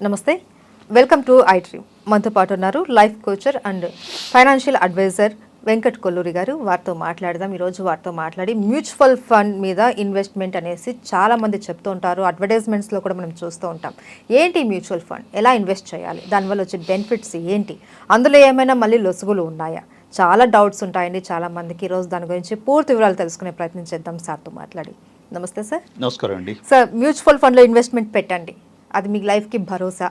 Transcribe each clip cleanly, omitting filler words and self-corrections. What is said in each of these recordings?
నమస్తే, welcome to I-dream. మనతో పాటు ఉన్నారు life coacher and financial advisor Venkat Kolluri గారు. వారితో మాట్లాడదాం. ఈరోజు వారితో మాట్లాడి మ్యూచువల్ ఫండ్ మీద ఇన్వెస్ట్మెంట్ అనేసి చాలామంది చెప్తూ ఉంటారు, అడ్వర్టైజ్మెంట్స్లో కూడా మనం చూస్తూ ఉంటాం. ఏంటి మ్యూచువల్ ఫండ్, ఎలా ఇన్వెస్ట్ చేయాలి, దానివల్ల వచ్చే బెనిఫిట్స్ ఏంటి, అందులో ఏమైనా మళ్ళీ లొసుగులు ఉన్నాయా, చాలా డౌట్స్ ఉంటాయండి చాలామందికి. ఈరోజు దాని గురించి పూర్తి వివరాలు తెలుసుకునే ప్రయత్నం చేద్దాం సార్తో మాట్లాడి. నమస్తే సార్. నమస్కారం అండి. సార్, మ్యూచువల్ ఫండ్లో ఇన్వెస్ట్మెంట్ పెట్టండి, అది మీ లైఫ్కి భరోసా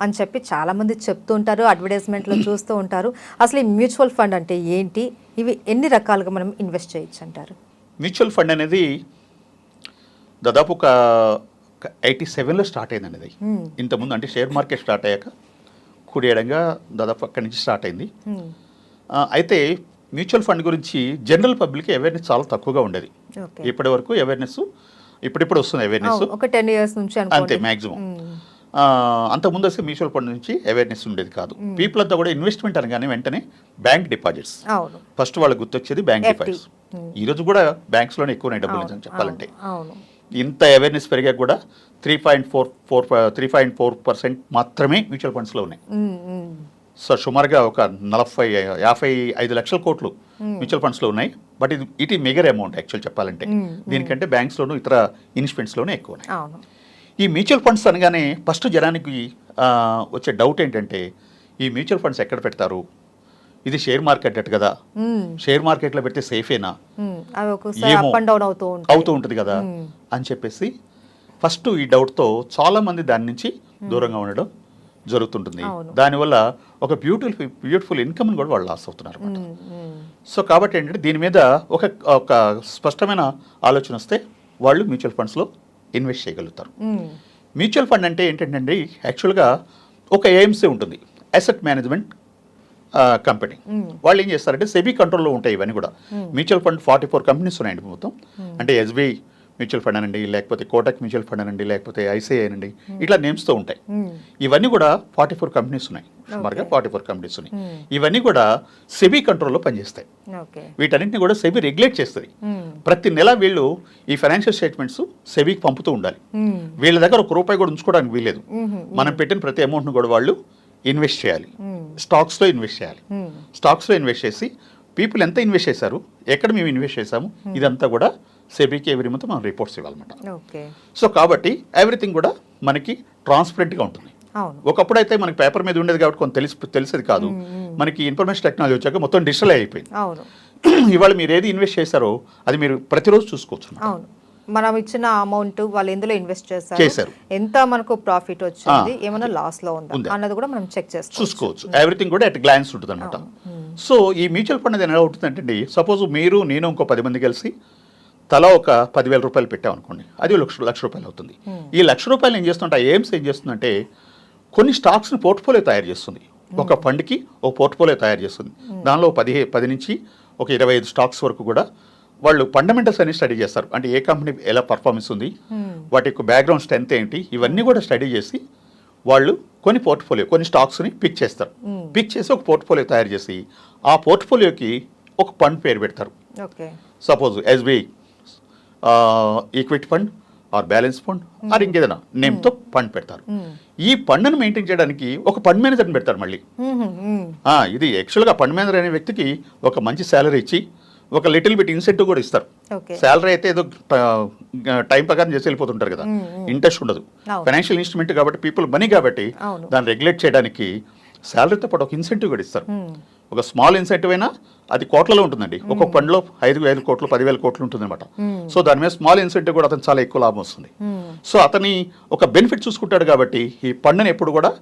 అని చెప్పి చాలామంది చెప్తూ ఉంటారు, అడ్వర్టైజ్మెంట్లో చూస్తూ ఉంటారు. అసలు ఈ మ్యూచువల్ ఫండ్ అంటే ఏంటి, ఇవి ఎన్ని రకాలుగా మనం ఇన్వెస్ట్ చేయొచ్చు అంటారు? మ్యూచువల్ ఫండ్ అనేది దాదాపు ఒక 87లో స్టార్ట్ అయిందండి. అది ఇంతకుముందు అంటే షేర్ మార్కెట్ స్టార్ట్ అయ్యాక కుడియడంగా దాదాపు అక్కడి నుంచి స్టార్ట్ అయింది. అయితే మ్యూచువల్ ఫండ్ గురించి జనరల్ పబ్లిక్ అవేర్నెస్ చాలా తక్కువగా ఉండేది. ఇప్పటి వరకు అవేర్నెస్ ఇప్పుడు వస్తుంది అవేర్నెస్, ఒక 10 years నుంచి అంతే మ్యాక్సిమం. అంతకుముందు అసలు మ్యూచువల్ ఫండ్ నుంచి అవేర్నెస్ ఉండేది కాదు. పీపుల్ అంతా కూడా ఇన్వెస్ట్మెంట్ అనగానే వెంటనే బ్యాంక్ డిపాజిట్స్, ఫస్ట్ వాళ్ళకి గుర్తొచ్చేది బ్యాంక్ డిపాజిట్స్. ఈ రోజు కూడా బ్యాంక్స్లోనే ఎక్కువ డబ్బులు నిజం చెప్పాలంటే. ఇంత అవేర్నెస్ పెరిగా కూడా 3.4% మాత్రమే మ్యూచువల్ ఫండ్స్లో ఉన్నాయి. సో సుమారుగా ఒక 55 లక్షల కోట్లు మ్యూచువల్ ఫండ్స్లో ఉన్నాయి. బట్ ఇది మెగర్ అమౌంట్ యాక్చువల్ చెప్పాలంటే. దీనికంటే బ్యాంక్స్లోనూ ఇతర ఇన్వెస్ట్మెంట్స్లోనే ఎక్కువ ఉన్నాయి. ఈ మ్యూచువల్ ఫండ్స్ అనగానే ఫస్ట్ జనానికి వచ్చే డౌట్ ఏంటంటే, ఈ మ్యూచువల్ ఫండ్స్ ఎక్కడ పెడతారు, ఇది షేర్ మార్కెట్ అట్ కదా, షేర్ మార్కెట్లో పెడితే సేఫేనా, అవుతూ ఉంటుంది కదా అని చెప్పేసి ఫస్ట్ ఈ డౌట్తో చాలామంది దాని నుంచి దూరంగా ఉండడం జరుగుతుంటుంది. దానివల్ల ఒక బ్యూటిఫుల్ ఇన్కమ్ని కూడా వాళ్ళు లాస్ అవుతున్నారు. సో కాబట్టి ఏంటంటే దీని మీద ఒక స్పష్టమైన ఆలోచన వస్తే వాళ్ళు మ్యూచువల్ ఫండ్స్లో ఇన్వెస్ట్ చేయగలుగుతారు. మ్యూచువల్ ఫండ్ అంటే ఏంటంటే యాక్చువల్గా ఒక ఏఎంసీ ఉంటుంది, అసెట్ మేనేజ్మెంట్ కంపెనీ. వాళ్ళు ఏం చేస్తారంటే సెబీ కంట్రోల్లో ఉంటాయి ఇవన్నీ కూడా. మ్యూచువల్ ఫండ్ 44 కంపెనీస్ ఉన్నాయండి మొత్తం. అంటే ఎస్బీఐ మ్యూచువల్ ఫండ్ అనండి, లేకపోతే కోటక్ మ్యూచువల్ ఫండ్ అనండి, లేకపోతే ఐసిఐ అనండి, ఇట్లా నేమ్స్తో ఉంటాయి. ఇవన్నీ కూడా 44 కంపెనీస్ ఉన్నాయి, సుమారుగా 44 కంపెనీస్ ఉన్నాయి. ఇవన్నీ కూడా సెబీ కంట్రోల్లో పనిచేస్తాయి. వీటన్నింటినీ కూడా సెబీ రెగ్యులేట్ చేస్తుంది. ప్రతి నెల వీళ్ళు ఈ ఫైనాన్షియల్ స్టేట్మెంట్స్ సెబీకి పంపుతూ ఉండాలి. వీళ్ళ దగ్గర ₹1 కూడా ఉంచుకోవడానికి వీల్లేదు. మనం పెట్టిన ప్రతి అమౌంట్ను కూడా వాళ్ళు ఇన్వెస్ట్ చేయాలి, స్టాక్స్లో ఇన్వెస్ట్ చేయాలి. స్టాక్స్లో ఇన్వెస్ట్ చేసి పీపుల్ ఎంత ఇన్వెస్ట్ చేశారు, ఎక్కడ మేము ఇన్వెస్ట్ చేశాము, ఇదంతా కూడా సెబీకి ఎవ్రీ మంత్ మనం రిపోర్ట్స్ ఇవ్వాలన్నమాట. సో కాబట్టి ఎవ్రీథింగ్ కూడా మనకి ట్రాన్స్పరెంట్గా ఉంటుంది. ఒకప్పుడు అయితే మనకి పేపర్ మీద ఉండేది కాబట్టి కొంత తెలిసేది కాదు. మనకి ఇన్ఫర్మేషన్ టెక్నాలజీ వచ్చాక మొత్తం డిజిటల్ అయిపోయింది. ఇవాళ మీరు ఏది ఇన్వెస్ట్ చేశారో అది మీరు ప్రతిరోజు చూసుకోవచ్చు. మనం ఇచ్చిన అమౌంట్ వాళ్ళు ఎందులో ఇన్వెస్ట్ చేశారు, ఎంత మనకు ప్రాఫిట్ వచ్చింది, ఏమైనా లాస్ లో ఉందా అన్నది కూడా మనం చెక్ చూసుకోవచ్చు. ఎవ్రీథింగ్ కూడా అట్ గ్లాన్స్ ఉంటుంది అనమాట. సో ఈ మ్యూచువల్ ఫండ్ ఎలా ఉంటుందంటే, సపోజ్ మీరు నేను ఇంకో 10 మంది కలిసి తలా ఒక ₹10,000 పెట్టామనుకోండి, అది ₹1,00,000 అవుతుంది. ఈ ₹1,00,000 ఏం చేస్తుంటే ఎయిమ్స్ ఏం చేస్తుందంటే కొన్ని స్టాక్స్ని పోర్ట్ఫోలియో తయారు చేస్తుంది. ఒక ఫండ్కి ఒక పోర్ట్ఫోలియో తయారు చేస్తుంది. దానిలో 10 నుంచి ఒక 25 స్టాక్స్ వరకు కూడా వాళ్ళు ఫండమెంటల్స్ అన్ని స్టడీ చేస్తారు. అంటే ఏ కంపెనీ ఎలా పర్ఫార్మెన్స్ ఉంది, వాటి యొక్క బ్యాక్గ్రౌండ్ స్ట్రెంత్ ఏంటి, ఇవన్నీ కూడా స్టడీ చేసి వాళ్ళు కొన్ని స్టాక్స్ని పిక్ చేస్తారు. పిక్ చేసి ఒక పోర్ట్ఫోలియో తయారు చేసి ఆ పోర్ట్ఫోలియోకి ఒక ఫండ్ పేరు పెడతారు. Suppose SBI equity fund are balance fund are ఇంకేదైనా నేమ్తో ఫండ్ పెడతారు. ఈ ఫండ్ను మెయింటైన్ చేయడానికి ఒక ఫండ్ మేనేజర్ని పెడతారు. మళ్ళీ ఇది యాక్చువల్గా ఫండ్ మేనేజర్ అనే వ్యక్తికి ఒక మంచి శాలరీ ఇచ్చి ఒక లిటిల్ బిట్ ఇన్సెంటివ్ కూడా ఇస్తారు. శాలరీ అయితే ఏదో టైం ప్రకారం చేసి వెళ్ళిపోతుంటారు కదా, ఇంట్రెస్ట్ ఉండదు. ఫైనాన్షియల్ ఇన్స్ట్రుమెంట్ కాబట్టి పీపుల్ మనీ కాబట్టి దాన్ని రెగ్యులేట్ చేయడానికి శాలరీతో పాటు ఒక ఇన్సెంటివ్ కూడా ఇస్తారు. ఒక స్మాల్ ఇన్సెంటివ్ అయినా అది కోట్లలో ఉంటుందండి. ఒక్కొక్క ఫండ్లో 5,000 కోట్లు 10,000 కోట్లు ఉంటుంది అనమాట. సో దాని మీద స్మాల్ ఇన్సెంటివ్ కూడా అతను చాలా ఎక్కువ లాభం వస్తుంది. సో అతని ఒక బెనిఫిట్ చూసుకుంటాడు కాబట్టి ఈ ఫండ్ని ఎప్పుడు కూడా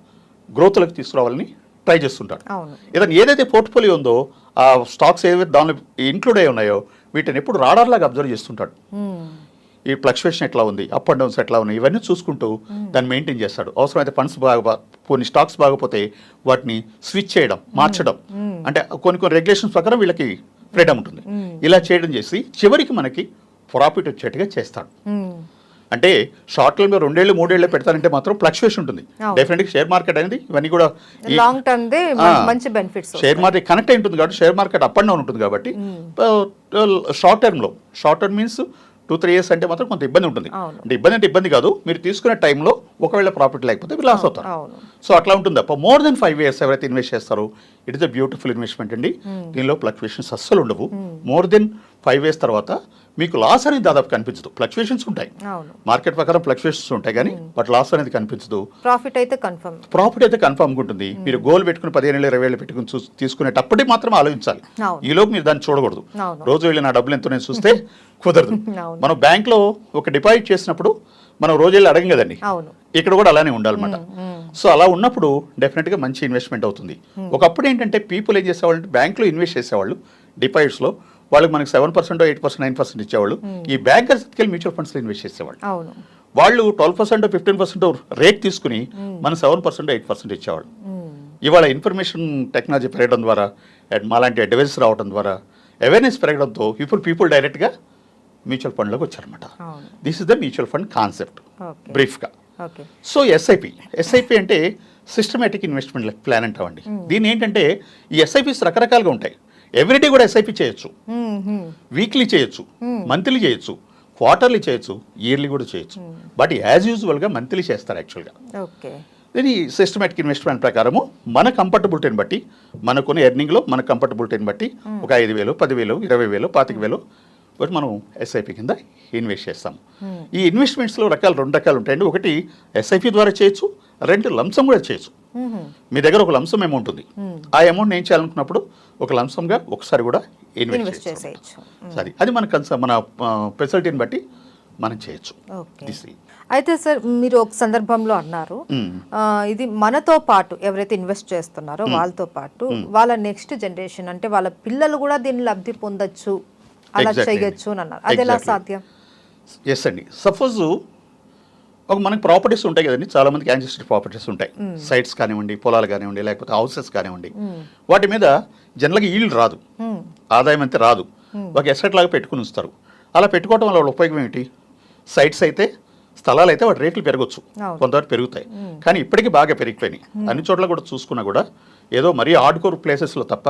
గ్రోత్లోకి తీసుకురావాలని ట్రై చేస్తుంటాడు. ఏదైతే పోర్ట్ఫోలియో ఉందో ఆ స్టాక్స్ ఏవైతే దానిలో ఇంక్లూడ్ అయి ఉన్నాయో వీటిని ఎప్పుడు రాడార్లాగా అబ్జర్వ్ చేస్తుంటాడు. ఈ ఫ్లక్చువేషన్ ఎట్లా ఉంది, అప్ అండ్ డౌన్స్ ఎట్లా ఉన్నాయి, ఇవన్నీ చూసుకుంటూ దాన్ని మెయింటైన్ చేస్తాడు. అవసరమైతే ఫండ్స్ కొన్ని స్టాక్స్ బాగపోతే వాటిని స్విచ్ చేయడం, మార్చడం, అంటే కొన్ని రెగ్యులేషన్స్ ప్రకారం వీళ్ళకి ఫ్రీడమ్ ఉంటుంది. ఇలా చేయడం చేసి చివరికి మనకి ప్రాఫిట్ వచ్చేట్టుగా చేస్తాడు. అంటే షార్ట్ టర్మ్ లో 2 ఏళ్ళు 3 ఏళ్ళు పెడతారంటే మాత్రం ఫ్లక్చువేషన్ ఉంటుంది. డెఫినెట్గా షేర్ మార్కెట్ అనేది ఇవన్నీ కూడా లాంగ్ టర్మ్ మంచి బెనిఫిట్స్. షేర్ మార్కెట్ కనెక్ట్ అయి ఉంటుంది కాబట్టి share market up and down ఉంటుంది కాబట్టి షార్ట్ టర్మ్ మీన్స్ 2-3 years అంటే మాత్రం కొంత ఇబ్బంది ఉంటుంది. అవును. అంటే ఇబ్బంది కాదు, మీరు తీసుకునే టైంలో ఒకవేళ ప్రాఫిట్ లేకపోతే మీరు లాస్ అవుతారు. అవును. సో అట్లా ఉంటుంది తప్ప మోర్ దెన్ 5 years ఎవరైతే ఇన్వెస్ట్ చేస్తారో it is a beautiful investment అండి. దీనిలో ఫ్లక్చువేషన్స్ అస్సలు ఉండవు. మోర్ దెన్ 5 years తర్వాత మీకు లాస్ అనేది దాదాపు కనిపించదు. ఫ్లక్చువేషన్స్ ఉంటాయి, అవును. మార్కెట్ ప్రకారం ఫ్లక్చువేషన్స్ ఉంటాయి, కానీ బట్ లాస్ అనేది కనిపించదు. ప్రాఫిట్ అయితే కన్ఫర్మ్. ప్రాఫిట్ అయితే కన్ఫర్మ్గా ఉంటుంది. మీరు గోల్ పెట్టుకుని 15,000-20,000 పెట్టుకుని తీసుకునేటప్పటికి మాత్రం ఆలోచించాలి. అవును. ఈలోపు మీరు దాన్ని చూడకూడదు. అవును. రోజు వెళ్ళి నా డబ్బులు ఎంతో నేను చూస్తే కుదరదు. అవును. మనం బ్యాంక్లో ఒక డిపాజిట్ చేసినప్పుడు మనం రోజు వెళ్ళి అడగం కదండి. అవును. ఇక్కడ కూడా అలానే ఉండాలన్నమాట. సో అలా ఉన్నప్పుడు డెఫినెట్గా మంచి ఇన్వెస్ట్మెంట్ అవుతుంది. ఒకప్పుడు ఏంటంటే పీపుల్ ఏం చేసేవాళ్ళు అంటే బ్యాంక్లో ఇన్వెస్ట్ చేసేవాళ్ళు డిపాజిట్స్లో, వాళ్ళకి మనకి 7%, 8%, 9% ఇచ్చేవాళ్ళు. ఈ బ్యాంకర్స్ ఎత్తుకెళ్ళి మ్యూచువల్ ఫండ్స్లో ఇన్వెస్ట్ చేసేవాళ్ళు. అవును. వాళ్ళు 12%, 15% రేట్ తీసుకుని మన 7%, 8% ఇచ్చేవాళ్ళు. ఇవాళ ఇన్ఫర్మేషన్ టెక్నాలజీ పెరగడం ద్వారా అండ్ మాలాంటి అడ్వైజెస్ రావడం ద్వారా అవేర్నెస్ పెరగడంతో ఇప్పుడు పీపుల్ డైరెక్ట్గా మ్యూచువల్ ఫండ్లోకి వచ్చారనమాట. This is the mutual fund concept బ్రీఫ్గా. సో ఎస్ఐపి అంటే సిస్టమేటిక్ ఇన్వెస్ట్మెంట్ ప్లాన్ అంటామండి. దీని ఏంటంటే ఈ ఎస్ఐపిస్ రకరకాలుగా ఉంటాయి. ఎవ్రీడే కూడా ఎస్ఐపి చేయొచ్చు, వీక్లీ చేయొచ్చు, మంత్లీ చేయొచ్చు, క్వార్టర్లీ చేయొచ్చు, ఇయర్లీ కూడా చేయొచ్చు. బట్ యాజ్ యూజువల్గా మంత్లీ చేస్తారు యాక్చువల్గా. ఇది సిస్టమేటిక్ ఇన్వెస్ట్మెంట్ ప్రకారము మన కంఫర్టబిలిటీని బట్టి, మనకున్న ఎర్నింగ్లో మన కంఫర్టబిలిటీని బట్టి ఒక 5,000, 10,000, 20,000, 25,000 బట్ మనం ఎస్ఐపి కింద ఇన్వెస్ట్ చేస్తాం. ఈ ఇన్వెస్ట్మెంట్స్లో రెండు రకాలు ఉంటాయండి. ఒకటి ఎస్ఐపి ద్వారా చేయొచ్చు, 2 లంసమ్ కూడా చేయొచ్చు. మీ దగ్గర ఒక లంసమ్ అమౌంట్ ఉంది, ఆ అమౌంట్ ఏం చేయాలనుకున్నప్పుడు ఒక లంసమ్గా ఒకసారి కూడా ఇన్వెస్ట్ చేయొచ్చు. సరే, అది మన ఫెసిలిటీని బట్టి మనం చేయొచ్చు. అయితే సార్ మీరు ఒక సందర్భంలో అన్నారు, ఇది మనతో పాటు ఎవరైతే ఇన్వెస్ట్ చేస్తున్నారో వాళ్ళతో పాటు వాళ్ళ నెక్స్ట్ జనరేషన్ అంటే వాళ్ళ పిల్లలు కూడా దీన్ని లబ్ధి పొందొచ్చు, అలా చేయొచ్చు అని అన్నారు. అది ఎలా సాధ్యం? ఎస్ అండి. సపోజ్ మనకి ప్రాపర్టీస్ ఉంటాయి కదండి, చాలా మందికి యాన్సిస్టర్ ప్రాపర్టీస్ ఉంటాయి. సైట్స్ కానివ్వండి, పొలాలు కానివ్వండి, లేకపోతే హౌసెస్ కానివ్వండి, వాటి మీద జనరల్గా ఈల్డ్ రాదు, ఆదాయం అంతే రాదు. ఒక ఎసెట్ లాగా పెట్టుకుని ఉంచుతారు. అలా పెట్టుకోవడం వల్ల ఉపయోగం ఏంటి? సైట్స్ అయితే, స్థలాలు అయితే వాటి రేట్లు పెరగచ్చు, కొంతవరకు పెరుగుతాయి. కానీ ఇప్పటికీ బాగా పెరిగిపోయినాయి. అన్ని చోట్ల కూడా చూసుకున్నా కూడా ఏదో మరీ హార్డ్కోర్ ప్లేసెస్లో తప్ప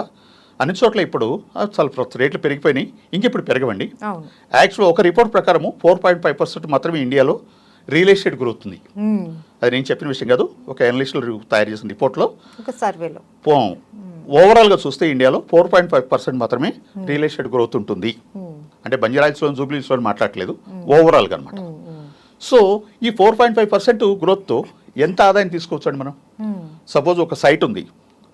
అన్ని చోట్ల ఇప్పుడు చాలా రేట్లు పెరిగిపోయినాయి. ఇంకెప్పుడు పెరగవండి. యాక్చువల్గా ఒక రిపోర్ట్ ప్రకారము 4.5% మాత్రమే ఇండియాలో రియల్ ఎస్టేట్ గ్రోత్ ఉంది. అది నేను చెప్పిన విషయం కాదు, ఒక అనలిస్టులు తయారు చేసిన రిపోర్ట్లో, సర్వేలో ఓవరాల్గా చూస్తే ఇండియాలో 4.5% మాత్రమే రియల్ ఎస్టేట్ గ్రోత్ ఉంటుంది. అంటే బంజారాహిల్స్లో, జూబ్లీహిల్స్లో మాట్లాడలేదు, ఓవరాల్గా అనమాట. సో ఈ 4.5% గ్రోత్తో ఎంత ఆదాయం తీసుకోవచ్చు అండి మనం? సపోజ్ ఒక సైట్ ఉంది,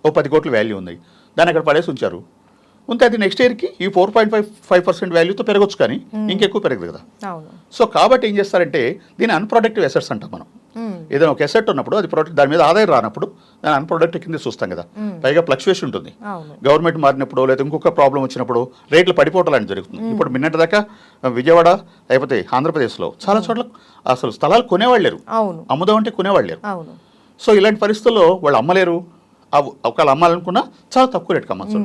ఓ 10 కోట్ల వాల్యూ ఉంది, దాన్ని అక్కడ పడేసి ఉంచారు. ఉంటే అది నెక్స్ట్ ఇయర్కి ఈ 4.5% వాల్యూతో పెరగచ్చు, కానీ ఇంకెక్కువ పెరగదు కదా. సో కాబట్టి ఏం చేస్తారంటే దీన్ని అన్ప్రొడక్టివ్ అసెట్స్ అంటాం మనం. ఏదైనా ఒక అసెట్ ఉన్నప్పుడు అది దాని మీద ఆదాయం రానప్పుడు దాని అన్ప్రొడక్టివ్ కింద చూస్తాం కదా. పైగా ఫ్లక్చువేషన్ ఉంటుంది. గవర్నమెంట్ మారినప్పుడు లేదా ఇంకొక ప్రాబ్లం వచ్చినప్పుడు రేట్లు పడిపోవటం అనేది జరుగుతుంది. ఇప్పుడు నిన్నటి దాకా విజయవాడ లేకపోతే ఆంధ్రప్రదేశ్లో చాలా చోట్ల అసలు స్థలాలు కొనేవాళ్ళు లేరు, అమ్ముదాం అంటే కొనేవాళ్ళు లేరు. సో ఇలాంటి పరిస్థితుల్లో వాళ్ళు అమ్మలేరు. ఒకవేళ అమ్మాలనుకున్నా చాలా తక్కువ రేటుకి అమ్మచ్చు.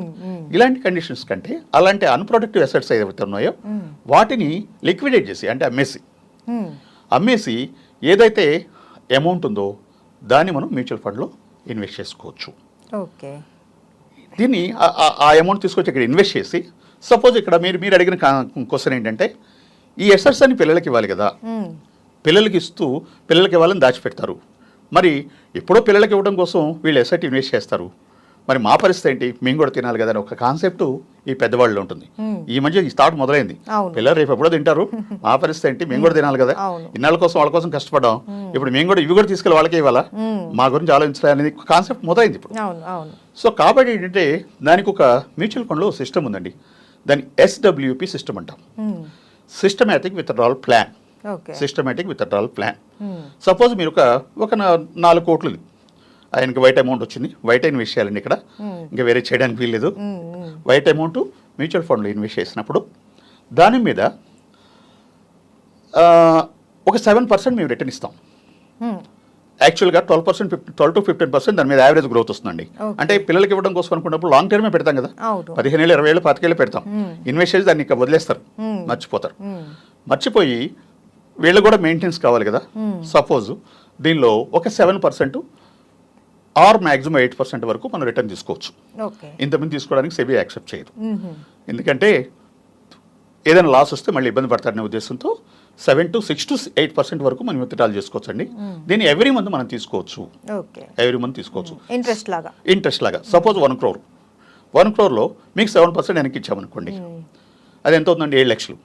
ఇలాంటి కండిషన్స్ కంటే అలాంటి అన్ప్రొడక్టివ్ అసెట్స్ ఏదైతే ఉన్నాయో వాటిని లిక్విడేట్ చేసి, అంటే అమ్మేసి ఏదైతే అమౌంట్ ఉందో దాన్ని మనం మ్యూచువల్ ఫండ్లో ఇన్వెస్ట్ చేసుకోవచ్చు. దీన్ని ఆ అమౌంట్ తీసుకొచ్చి ఇక్కడ ఇన్వెస్ట్ చేసి, సపోజ్ ఇక్కడ మీరు అడిగిన క్వశ్చన్ ఏంటంటే ఈ అసెట్స్ అని పిల్లలకి ఇవ్వాలి కదా, పిల్లలకి ఇవ్వాలని దాచిపెడతారు. మరి ఎప్పుడో పిల్లలకి ఇవ్వడం కోసం వీళ్ళు ఎసెట్ ఇన్వెస్ట్ చేస్తారు. మరి మా పరిస్థితి ఏంటి, మేము కూడా తినాలి కదా అని ఒక కాన్సెప్ట్ ఈ పెద్దవాళ్ళలో ఉంటుంది. ఈ మధ్య ఈ థాట్ మొదలైంది, పిల్లలు రేపు ఎప్పుడో తింటారు, మా పరిస్థితి ఏంటి, మేము కూడా తినాలి కదా, ఇన్నాళ్ళ కోసం వాళ్ళ కోసం కష్టపడ్డాం, ఇప్పుడు మేము కూడా ఇవి కూడా తీసుకెళ్ళి వాళ్ళకే ఇవ్వాలా, మా గురించి ఆలోచించాలనేది కాన్సెప్ట్ మొదలైంది ఇప్పుడు. సో కాబట్టి ఏంటంటే దానికి ఒక మ్యూచువల్ ఫండ్లో సిస్టమ్ ఉందండి, దాన్ని SWP సిస్టమ్ అంటాం, systematic withdrawal plan. Systematic withdrawal plan. Suppose మీరు ఒక 4 కోట్లు ఆయనకి వైట్ అమౌంట్ వచ్చింది, వైట్ ఇన్వెస్ట్ చేయాలండి, ఇక్కడ ఇంకా వేరే చేయడానికి వీల్లేదు. వైట్ అమౌంట్ మ్యూచువల్ ఫండ్లో ఇన్వెస్ట్ చేసినప్పుడు దాని మీద ఒక 7% మేము రిటర్న్ ఇస్తాం. యాక్చువల్గా 12 to 15% దాని మీద యావరేజ్ గ్రోత్ వస్తుందండి. అంటే పిల్లలకి ఇవ్వడం కోసం అనుకున్నప్పుడు లాంగ్ టర్మే పెడతాం కదా, 15 ఏళ్ళు, 20 ఏళ్ళు, 25 ఏళ్ళు పెడతాం. ఇన్వెస్ట్ చేసి దాన్ని ఇంకా వదిలేస్తారు, మర్చిపోయి వీళ్ళు కూడా మెయింటెనెన్స్ కావాలి కదా. సపోజ్ దీనిలో ఒక 7% ఆర్ మ్యాక్సిమం 8% వరకు మనం రిటర్న్ తీసుకోవచ్చు. ఇంతమంది తీసుకోవడానికి సెబీ యాక్సెప్ట్ చేయదు. ఎందుకంటే ఏదైనా లాస్ వస్తే మళ్ళీ ఇబ్బంది పడతాడనే ఉద్దేశంతో 7 to 6 to 8% వరకు మనం విత్డ్రాల్ చేసుకోవచ్చు అండి. దీన్ని ఎవ్రీ మంత్ మనం తీసుకోవచ్చు. ఓకే, ఎవ్రీ మంత్ తీసుకోవచ్చు. ఇంట్రెస్ట్ లాగా సపోజ్ 1 crore, 1 crore మీకు 7% వెనక్కి ఇచ్చామనుకోండి, అది ఎంత అవుతుందండి? 7 లక్షలు.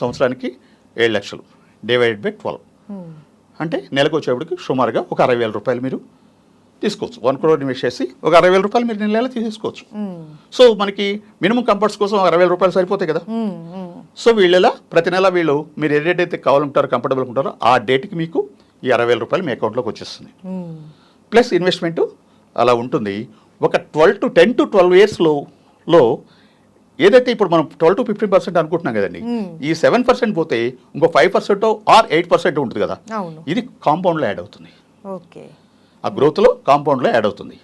సంవత్సరానికి 7 లక్షలు డివైడెడ్ బై 12 అంటే నెలకు వచ్చేప్పటికి సుమారుగా ఒక 60,000 రూపాయలు మీరు తీసుకోవచ్చు. 1 crore ఇన్వెస్ట్ చేసి ఒక 60,000 రూపాయలు మీరు నెల తీసుకోవచ్చు. సో మనకి మినిమం కంఫర్ట్స్ కోసం 60,000 రూపాయలు సరిపోతాయి కదా. సో వీళ్ళ ప్రతి నెల వీళ్ళు మీరు ఏ డేట్ అయితే కావాలంటారో కంఫర్టబుల్ ఉంటారో ఆ డేట్కి మీకు ఈ 60,000 రూపాయలు మీ అకౌంట్లోకి వచ్చేస్తుంది. ప్లస్ ఇన్వెస్ట్మెంట్ అలా ఉంటుంది. ఒక 10 to 12 ఇయర్స్లో ఏదైతే ఇప్పుడు మనం 12 to 15% అనుకుంటున్నాం కదండి, ఈ 7% పోతే ఇంకో 5% ఆర్ 8% ఉంటుంది కదా, ఇది కాంపౌండ్లో యాడ్ అవుతుంది. ఓకే, ఆ గ్రోత్లో కాంపౌండ్లో యాడ్ అవుతుంది.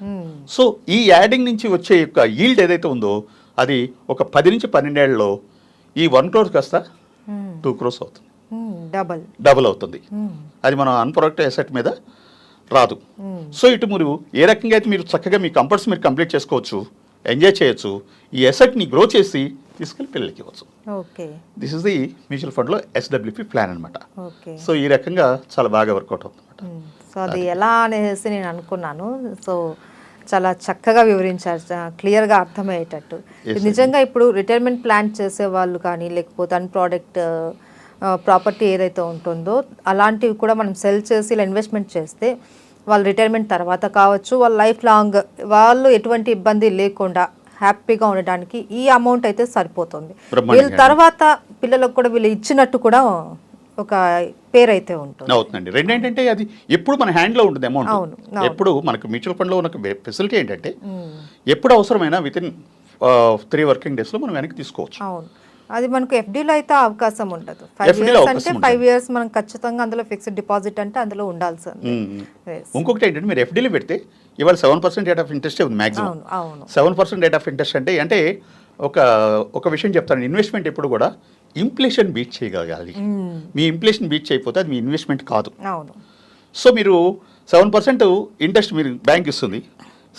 సో ఈ యాడింగ్ నుంచి వచ్చే యొక్క ఈల్డ్ ఏదైతే ఉందో అది ఒక 10 నుంచి 12 ఏళ్లలో ఈ 1 crore కాస్త 2 crores అవుతుంది. డబుల్ అవుతుంది. అది మనం అన్ప్రొడక్టివ్ అసెట్ మీద రాదు. సో ఇటు మీరు ఏ రకంగా అయితే మీరు చక్కగా మీ కంఫర్ట్స్ మీరు కంప్లీట్ చేసుకోవచ్చు, ఎంజాయ్ చేయొచ్చు, ఈ అసెట్ని గ్రో చేసి తీసుకెళ్ళి పిల్లలకి ఇవ్వచ్చు. దిస్ ఇస్ ది మ్యూచువల్ ఫండ్లో SWP ప్లాన్ అనమాట. సో ఈ రకంగా చాలా బాగా వర్కౌట్ అవుతుంది అనమాట. సో అది ఎలా అనేసి నేను అనుకున్నాను. సో చాలా చక్కగా వివరించారు, క్లియర్గా అర్థమయ్యేటట్టు. నిజంగా ఇప్పుడు రిటైర్మెంట్ ప్లాన్ చేసే వాళ్ళు కానీ లేకపోతే అన్ప్రాడక్ట్ ప్రాపర్టీ ఏదైతే ఉంటుందో అలాంటివి కూడా మనం సెల్ చేసి ఇలా ఇన్వెస్ట్మెంట్ చేస్తే వాళ్ళు రిటైర్మెంట్ తర్వాత కావచ్చు, వాళ్ళ లైఫ్ లాంగ్ వాళ్ళు ఎటువంటి ఇబ్బంది లేకుండా హ్యాపీగా ఉండడానికి ఈ అమౌంట్ అయితే సరిపోతుంది. వీళ్ళ తర్వాత పిల్లలకు కూడా వీళ్ళు ఇచ్చినట్టు కూడా ఒక పేరు అయితే ఉంటుంది. అవుతుందండి. రెండేంటంటే అది ఎప్పుడు మన హ్యాండ్లో ఉంటుంది అమౌంట్. ఎప్పుడు మనకు మ్యూచువల్ ఫండ్లో ఉన్న ఫెసిలిటీ ఏంటంటే ఎప్పుడు అవసరమైనా వితిన్ 3 working daysలో మనం వెనక్కి తీసుకోవచ్చు. అవును, అది మనకు ఎఫ్డీలో అయితే అవకాశం ఉండదు. 5 years అంటే 5 years మనం ఖచ్చితంగా అందులో ఫిక్స్డ్ డిపాజిట్ అంటే అందులో ఉండాల్సింది. ఇంకొకటి ఏంటంటే మీరు ఎఫ్డీలో పెడితే ఇవాళ 7% రేట్ ఆఫ్ ఇంట్రెస్ట్ ఉంది మ్యాక్సిమం. 7% రేట్ ఆఫ్ ఇంట్రెస్ట్ అంటే ఒక విషయం చెప్తాను, ఇన్వెస్ట్మెంట్ ఎప్పుడు కూడా ఇన్ఫ్లేషన్ బీట్ చేయగలగాలి. మీ ఇన్ఫ్లేషన్ బీట్ చేయకపోతే అది మీ ఇన్వెస్ట్మెంట్ కాదు. సో మీరు 7% ఇంట్రెస్ట్ మీరు బ్యాంక్ ఇస్తుంది,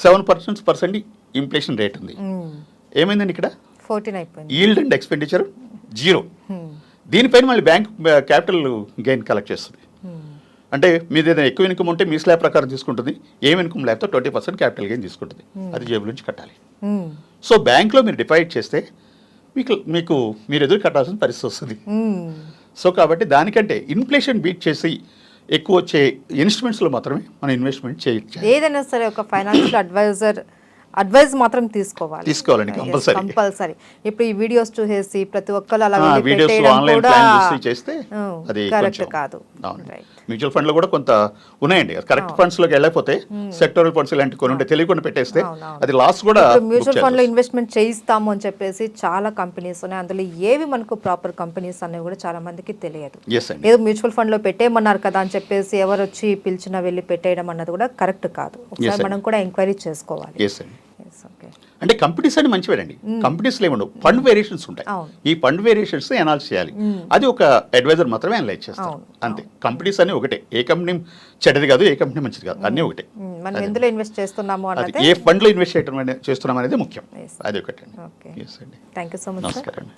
7% ఇన్ఫ్లేషన్ రేట్ ఉంది. ఏమైందండి ఇక్కడ? 14 అయిపోయింది. Yield and expenditure 0. దీనిపైన మళ్ళీ బ్యాంక్ క్యాపిటల్ గెయిన్ కలెక్ట్ చేస్తుంది. అంటే మీది ఏదైనా ఎక్కువ ఇన్కమ్ ఉంటే మీ స్లాబ్ ప్రకారం తీసుకుంటుంది, ఏం ఇన్కమ్ లేకపోతే 20% క్యాపిటల్ గెయిన్ తీసుకుంటుంది. అది జేబుల నుంచి కట్టాలి. సో బ్యాంక్లో మీరు డిపాజిట్ చేస్తే మీకు మీరు ఎదురు కట్టాల్సిన పరిస్థితి వస్తుంది. సో కాబట్టి దానికంటే ఇన్ఫ్లేషన్ బీట్ చేసి ఎక్కువ వచ్చే ఇన్స్ట్రుమెంట్స్లో మాత్రమే మనం ఇన్వెస్ట్మెంట్ చేయాలి. ఏదైనా సరే ఒక ఫైనాన్షియల్ అడ్వైజ్ మాత్రం తీసుకోవాలండి కంపల్సరీ. ఇప్పుడు ఈ వీడియోస్ చూసేసి ప్రతి ఒక్కరు అలా చేస్తే అది కరెక్ట్ కాదు. మ్యూచువల్ ఫండ్ లో కూడా కొంత ఉన్నాయండి, కరెక్ట్ ఫండ్స్ లోకి వెళ్ళకపోతే సెక్టరల్ ఫండ్స్ ఇలాంటి కొన్ని ఉంటే తెలియకుండా పెట్టేస్తే అది లాస్ కూడా. మ్యూచువల్ ఫండ్ లో ఇన్వెస్ట్మెంట్ చేయిస్తాము అని చెప్పేసి చాలా కంపెనీస్ ఉన్నాయి, అందులో ఏవి మనకు ప్రాపర్ కంపెనీస్ అనేవి కూడా చాలా మందికి తెలియదు. ఏదో మ్యూచువల్ ఫండ్ లో పెట్టేయమన్నారు కదా అని చెప్పేసి ఎవరు వచ్చి పిలిచినా వెళ్ళి పెట్టేయడం అన్నది కూడా కరెక్ట్ కాదు. ఒకసారి మనం కూడా ఎంక్వైరీ చేసుకోవాలి. అంటే కంపెనీస్ అని మంచివేనండి, కంపెనీస్లో ఏముండవు, ఫండ్ వేరియేషన్స్ ఉంటాయి. ఈ ఫండ్ వేరియేషన్స్ అనాలిసిస్ చేయాలి, అది ఒక అడ్వైజర్ మాత్రమే అనలైజ్ చేస్తారు అంతే. కంపెనీస్ అన్ని ఒకటే, ఏ కంపెనీ చెడ్డది కాదు, ఏ కంపెనీ మంచిది కాదు, అన్నీ ఒకటే. మనం ఎందులో ఇన్వెస్ట్ చేస్తున్నాము అనేది, ఏ ఫండ్ లో ఇన్వెస్ట్ చేస్తున్నాం అనేది ముఖ్యం. అది ఒకటే. Thank you so much. నమస్కారం.